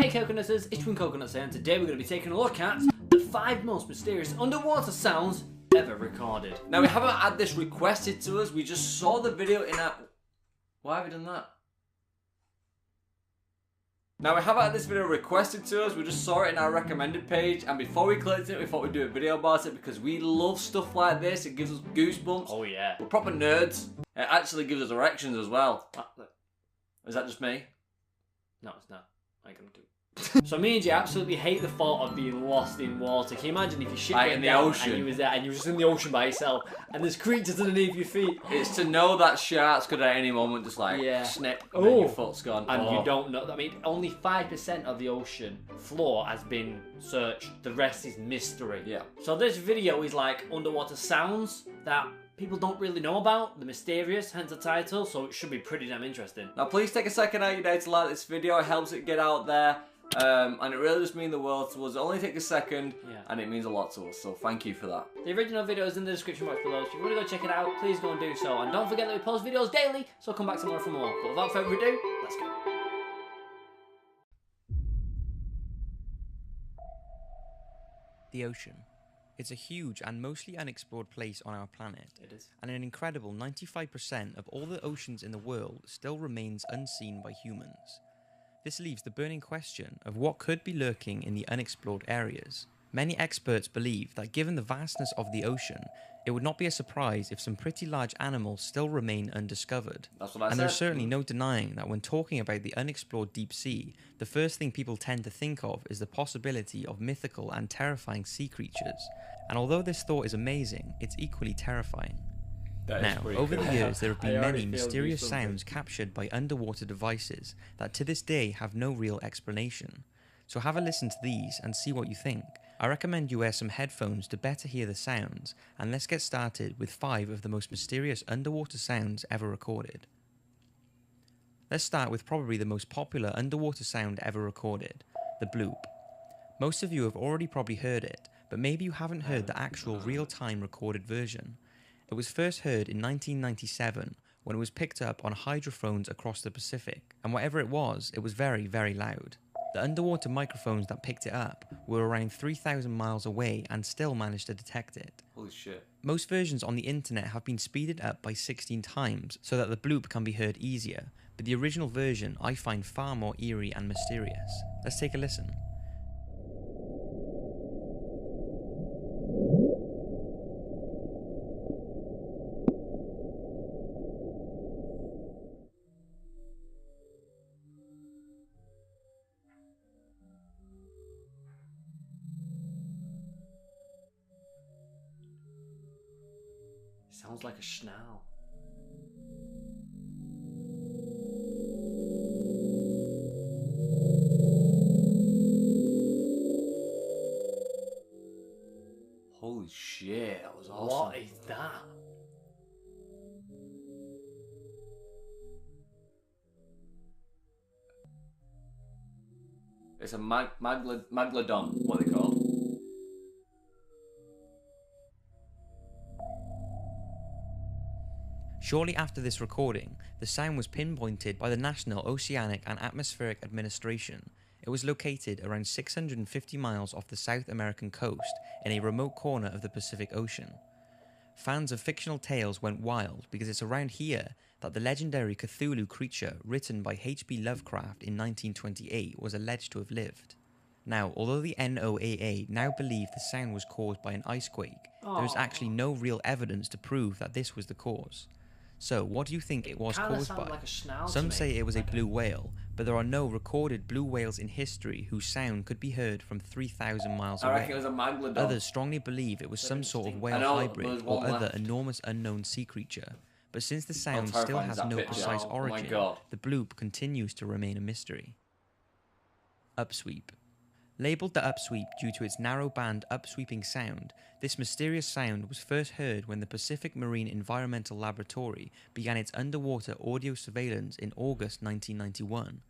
Hey Coconutters, it's Twin Coconuts here, and today we're going to be taking a look at the 5 most mysterious underwater sounds ever recorded. Now, we haven't had this requested to us, we just saw the video in our... Why have we done that? Now, we haven't had this video requested to us, we just saw it in our recommended page, and before we clicked it, we thought we'd do a video about it because we love stuff like this. It gives us goosebumps. Oh yeah. We're proper nerds. It actually gives us erections as well. Is that just me? No, it's not. I ain't gonna do it. So me and Jay absolutely hate the thought of being lost in water. Can you imagine if you shipwrecked in the down ocean and you was there and you were just in the ocean by yourself and there's creatures underneath your feet? It's to know that sharks could at any moment just like snip and then your foot's gone. And you don't know. I mean, only 5% of the ocean floor has been searched. The rest is mystery. Yeah. So this video is like underwater sounds that people don't really know about, the mysterious, hence the title, so it should be pretty damn interesting. Now please take a second out of your day to like this video, it helps it get out there, and it really does mean the world to us. It only takes a second, and it means a lot to us, so thank you for that. The original video is in the description box below, so if you want to go check it out, please go and do so. And don't forget that we post videos daily, so come back tomorrow for more. But without further ado, let's go. The ocean. It's a huge and mostly unexplored place on our planet. It is. And an incredible 95% of all the oceans in the world still remains unseen by humans. This leaves the burning question of what could be lurking in the unexplored areas. Many experts believe that given the vastness of the ocean, it would not be a surprise if some pretty large animals still remain undiscovered. That's what I said. And there's certainly no denying that when talking about the unexplored deep sea, the first thing people tend to think of is the possibility of mythical and terrifying sea creatures. And although this thought is amazing, it's equally terrifying. Now, over the years, there have been many mysterious sounds captured by underwater devices that to this day have no real explanation. So have a listen to these and see what you think. I recommend you wear some headphones to better hear the sounds, and let's get started with 5 of the most mysterious underwater sounds ever recorded. Let's start with probably the most popular underwater sound ever recorded, the bloop. Most of you have already probably heard it, but maybe you haven't heard the actual real-time recorded version. It was first heard in 1997 when it was picked up on hydrophones across the Pacific, and whatever it was very, very loud. The underwater microphones that picked it up were around 3,000 miles away and still managed to detect it. Holy shit. Most versions on the internet have been speeded up by 16 times so that the bloop can be heard easier, but the original version I find far more eerie and mysterious. Let's take a listen. Sounds like a schnau. Holy shit, that was awesome. What is that? It's a Megalodon, what are they called? Shortly after this recording, the sound was pinpointed by the National Oceanic and Atmospheric Administration. It was located around 650 miles off the South American coast in a remote corner of the Pacific Ocean. Fans of fictional tales went wild because it's around here that the legendary Cthulhu creature written by H.P. Lovecraft in 1928 was alleged to have lived. Now, although the NOAA now believe the sound was caused by an icequake, there is actually no real evidence to prove that this was the cause. So, what do you think it was caused by? Like a schnau. Some say it was a blue whale, but there are no recorded blue whales in history whose sound could be heard from 3,000 miles away. I reckon it was a Megalodon. Others strongly believe it was some sort of whale hybrid or other enormous unknown sea creature. But since the sound still has no precise origin, the bloop continues to remain a mystery. Upsweep. Labelled the upsweep due to its narrow band upsweeping sound, this mysterious sound was first heard when the Pacific Marine Environmental Laboratory began its underwater audio surveillance in August 1991.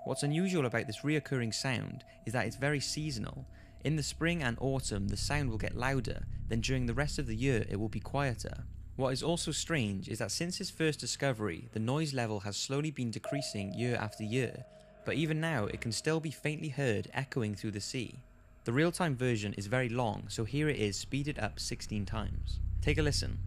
What's unusual about this reoccurring sound is that it's very seasonal. In the spring and autumn the sound will get louder, then during the rest of the year it will be quieter. What is also strange is that since its first discovery, the noise level has slowly been decreasing year after year, but even now it can still be faintly heard echoing through the sea. The real-time version is very long, so here it is speeded up 16 times. Take a listen.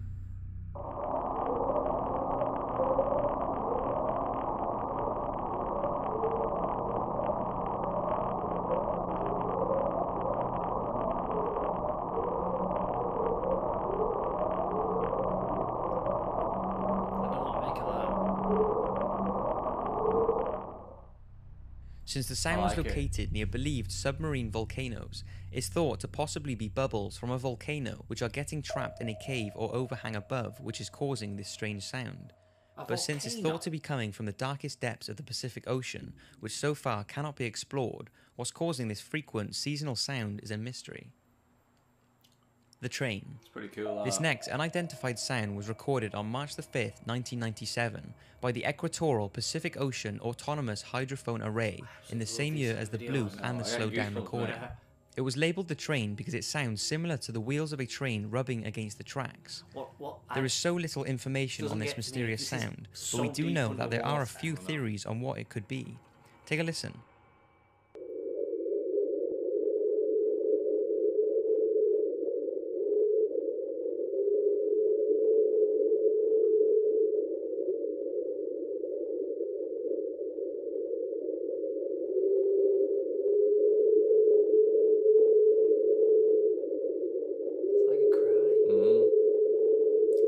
Since the sound was located near believed submarine volcanoes, it's thought to possibly be bubbles from a volcano which are getting trapped in a cave or overhang above, which is causing this strange sound. But since it's thought to be coming from the darkest depths of the Pacific Ocean, which so far cannot be explored, what's causing this frequent seasonal sound is a mystery. The train. It's pretty cool. This next unidentified sound was recorded on March the 5th, 1997 by the Equatorial Pacific Ocean Autonomous Hydrophone Array in the same year as the bloop and the slow down recording. It was labelled the train because it sounds similar to the wheels of a train rubbing against the tracks. There is so little information on this mysterious sound, but we do know that there are a few theories on what it could be. Take a listen.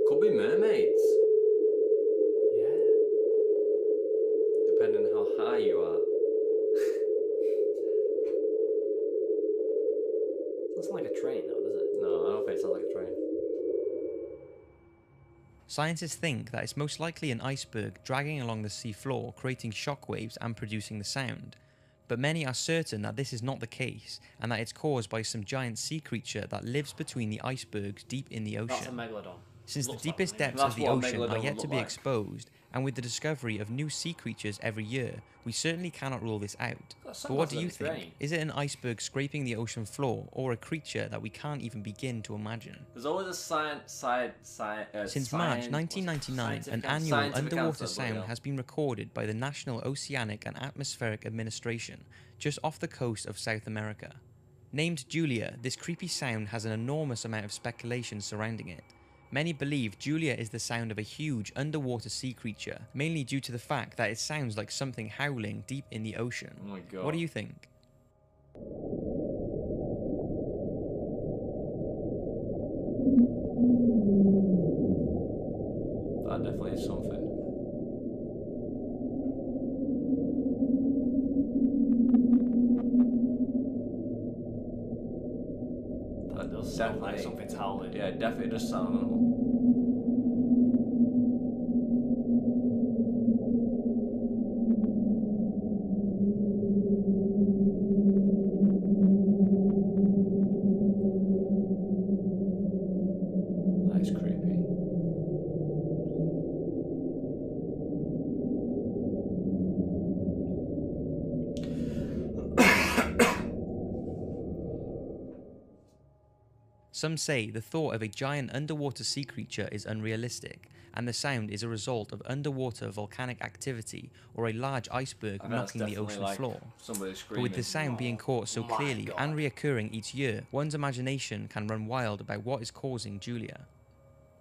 Could be mermaids. Yeah. Depending on how high you are. Doesn't sound like a train though, does it? No, I don't think it sounds like a train. Scientists think that it's most likely an iceberg dragging along the sea floor, creating shockwaves and producing the sound. But many are certain that this is not the case, and that it's caused by some giant sea creature that lives between the icebergs deep in the That's a ocean. megalodon. Since the Looks like deepest one, depths That's of the what a ocean are megalodon yet would to look be like. exposed, and with the discovery of new sea creatures every year, we certainly cannot rule this out. That But what sounds do like you a think? train. Is it an iceberg scraping the ocean floor, or a creature that we can't even begin to imagine? There's always a Since March 1999, an annual scientific underwater answer, sound bloody has been recorded by the National Oceanic and Atmospheric Administration, just off the coast of South America. Named Julia, this creepy sound has an enormous amount of speculation surrounding it. Many believe Julia is the sound of a huge underwater sea creature, mainly due to the fact that it sounds like something howling deep in the ocean. Oh my god. What do you think? That definitely is something. That does sound like something's howling. Yeah, it definitely does sound animal. That is creepy. Some say the thought of a giant underwater sea creature is unrealistic, and the sound is a result of underwater volcanic activity or a large iceberg I know it's knocking the definitely ocean like floor. somebody But screaming. with the sound being caught so my clearly God. and reoccurring each year, one's imagination can run wild about what is causing Julia.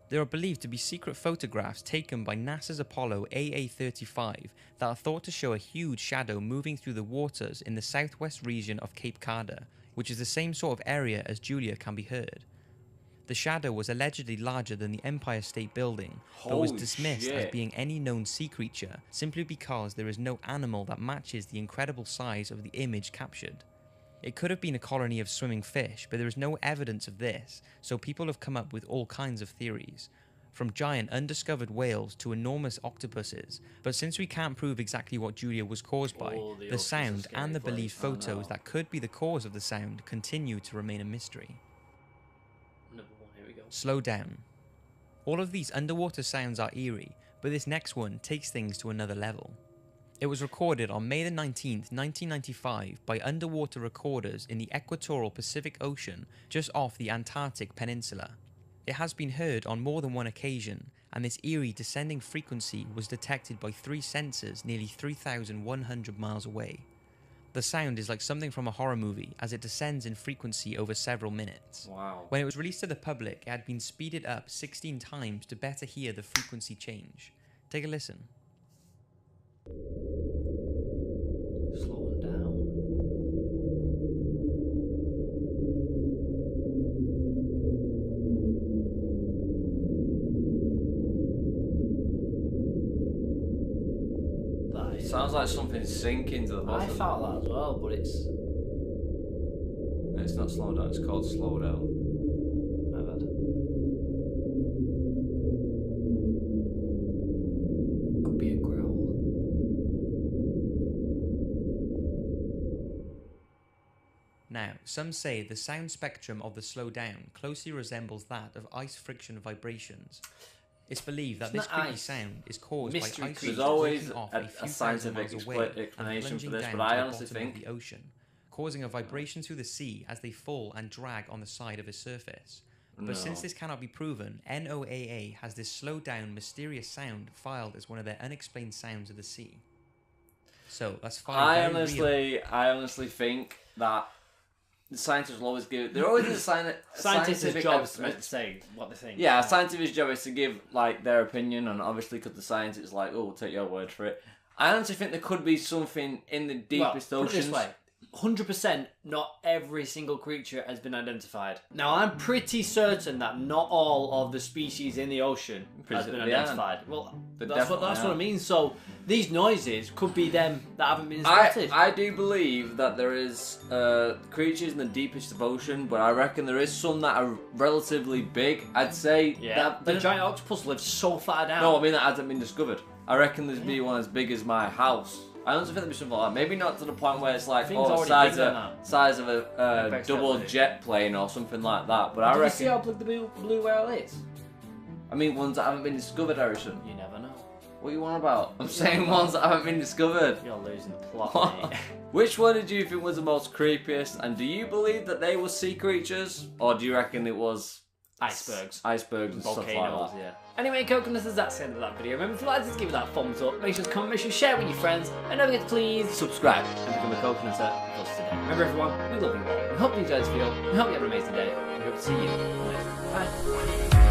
There are believed to be secret photographs taken by NASA's Apollo AA-35 that are thought to show a huge shadow moving through the waters in the southwest region of Cape Carda, which is the same sort of area as Julia can be heard. The shadow was allegedly larger than the Empire State Building, but was Holy dismissed as shit. being any known sea creature simply because there is no animal that matches the incredible size of the image captured. It could have been a colony of swimming fish, but there is no evidence of this, so people have come up with all kinds of theories, from giant undiscovered whales to enormous octopuses. But since we can't prove exactly what Julia was caused by, Oh, the the octopus sound is scary and the place. believed Oh, no. photos that could be the cause of the sound continue to remain a mystery. Number one, here we go. Slow down. All of these underwater sounds are eerie, but this next one takes things to another level. It was recorded on May the 19th, 1995 by underwater recorders in the equatorial Pacific Ocean just off the Antarctic Peninsula. It has been heard on more than one occasion, and this eerie descending frequency was detected by 3 sensors nearly 3,100 miles away. The sound is like something from a horror movie as it descends in frequency over several minutes. Wow. When it was released to the public, it had been speeded up 16 times to better hear the frequency change. Take a listen. Slowing down. That is- Sounds like something sinking to the I bottom. felt that as well, but it's It's not slow down, it's called slow down. my bad. Could be a growl. Now, some say the sound spectrum of the slowdown closely resembles that of ice friction vibrations. It's believed that It's this not creepy ice. sound is caused Mystery by ice creatures. There's always breaking off a few scientific thousand miles away and explanation plunging for this, down but to I the honestly bottom of think- the ocean, causing a vibration through the sea as they fall and drag on the side of its surface. But No. since this cannot be proven, NOAA has this slowed down mysterious sound filed as one of their unexplained sounds of the sea. So that's fine. I honestly think that the scientists will always give. They're always a Scientists' scientific job is evidence. meant to say what they think. Yeah, a scientific job is to give like their opinion, and obviously, because the science is like, oh, we'll take your word for it. I honestly think there could be something in the deepest Well, put it oceans. this way, 100% not every single creature has been identified. Now, I'm pretty certain that not all of the species in the ocean has been They aren't. identified. Well, They that's what definitely I aren't. mean. So these noises could be them that haven't been spotted. I do believe that there is creatures in the deepest of ocean, but I reckon there is some that are relatively big. I'd say yeah, the giant octopus lives so far down. No, I mean that hasn't been discovered. I reckon there'd be one as big as my house. I honestly think there'd be something like that. Maybe not to the point where it's like Thing's oh, already size bigger of than that. size of a Big double size. jet plane or something like that. But I Did you see reckon. how big the blue whale is? I mean ones that haven't been discovered, Harrison. You never know. What are you on about? I'm saying ones that haven't been discovered. You're losing the plot, mate. Which one did you think was the most creepiest? And do you believe that they were sea creatures, or do you reckon it was Icebergs. icebergs and Volcanoes, stuff like that? yeah. Anyway, Coconuts, that's the end of that video. Remember, if you liked it, give it that thumbs up. Make sure to comment, make sure to share it with your friends, and don't forget to please subscribe and become a Coconut with us today. Remember, everyone, we love you all. We hope you enjoyed this video. We hope you have an amazing day. We hope to see you next time. Bye.